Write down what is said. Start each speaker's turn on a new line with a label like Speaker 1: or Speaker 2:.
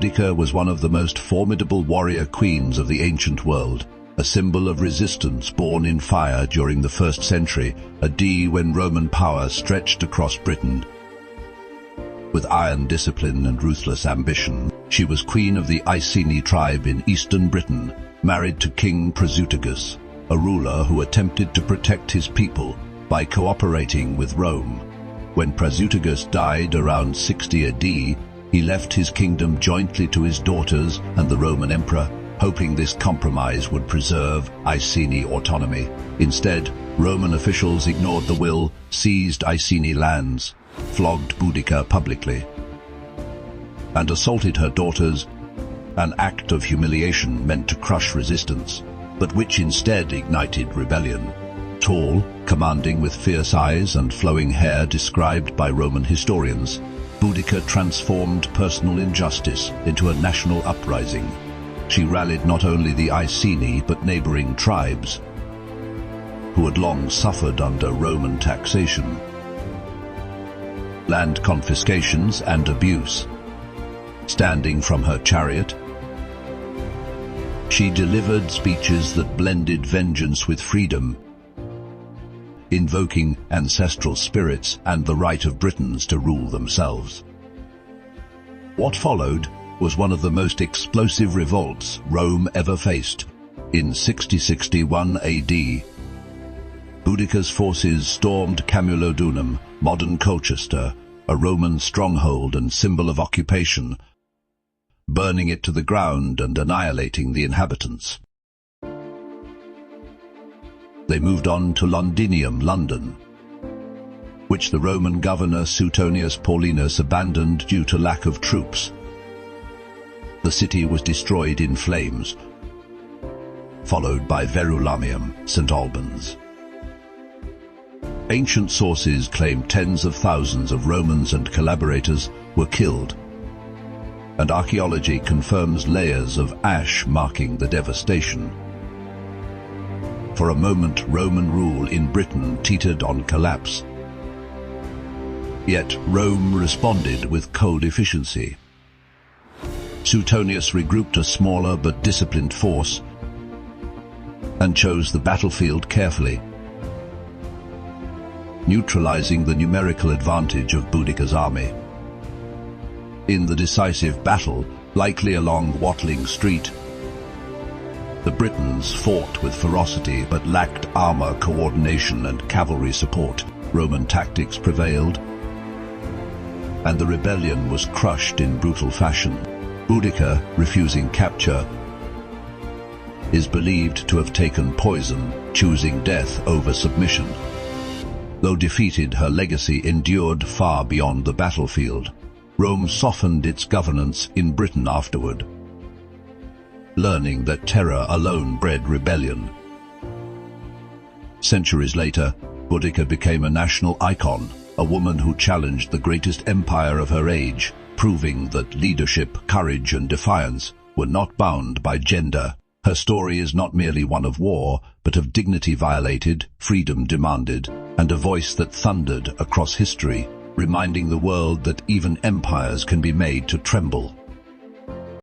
Speaker 1: Boudica was one of the most formidable warrior queens of the ancient world, a symbol of resistance born in fire during the 1st century AD when Roman power stretched across Britain. With iron discipline and ruthless ambition, she was queen of the Iceni tribe in eastern Britain, married to King Prasutagus, a ruler who attempted to protect his people by cooperating with Rome. When Prasutagus died around 60 AD, he left his kingdom jointly to his daughters and the Roman emperor, hoping this compromise would preserve Iceni autonomy. Instead, Roman officials ignored the will, seized Iceni lands, flogged Boudica publicly, and assaulted her daughters, an act of humiliation meant to crush resistance, but which instead ignited rebellion. Tall, commanding with fierce eyes and flowing hair described by Roman historians, Boudica transformed personal injustice into a national uprising. She rallied not only the Iceni but neighboring tribes, who had long suffered under Roman taxation, land confiscations and abuse. Standing from her chariot, she delivered speeches that blended vengeance with freedom, invoking ancestral spirits and the right of Britons to rule themselves. What followed was one of the most explosive revolts Rome ever faced. In 6061 AD, Boudica's forces stormed Camulodunum, modern Colchester, a Roman stronghold and symbol of occupation, burning it to the ground and annihilating the inhabitants. They moved on to Londinium, London, which the Roman governor Suetonius Paulinus abandoned due to lack of troops. The city was destroyed in flames, followed by Verulamium, St. Albans. Ancient sources claim tens of thousands of Romans and collaborators were killed, and archaeology confirms layers of ash marking the devastation. For a moment, Roman rule in Britain teetered on collapse. Yet Rome responded with cold efficiency. Suetonius regrouped a smaller but disciplined force and chose the battlefield carefully, neutralizing the numerical advantage of Boudica's army. In the decisive battle, likely along Watling Street, the Britons fought with ferocity but lacked armor coordination and cavalry support. Roman tactics prevailed, and the rebellion was crushed in brutal fashion. Boudica, refusing capture, is believed to have taken poison, choosing death over submission. Though defeated, her legacy endured far beyond the battlefield. Rome softened its governance in Britain afterward, learning that terror alone bred rebellion. Centuries later, Boudica became a national icon, a woman who challenged the greatest empire of her age, proving that leadership, courage, and defiance were not bound by gender. Her story is not merely one of war, but of dignity violated, freedom demanded, and a voice that thundered across history, reminding the world that even empires can be made to tremble.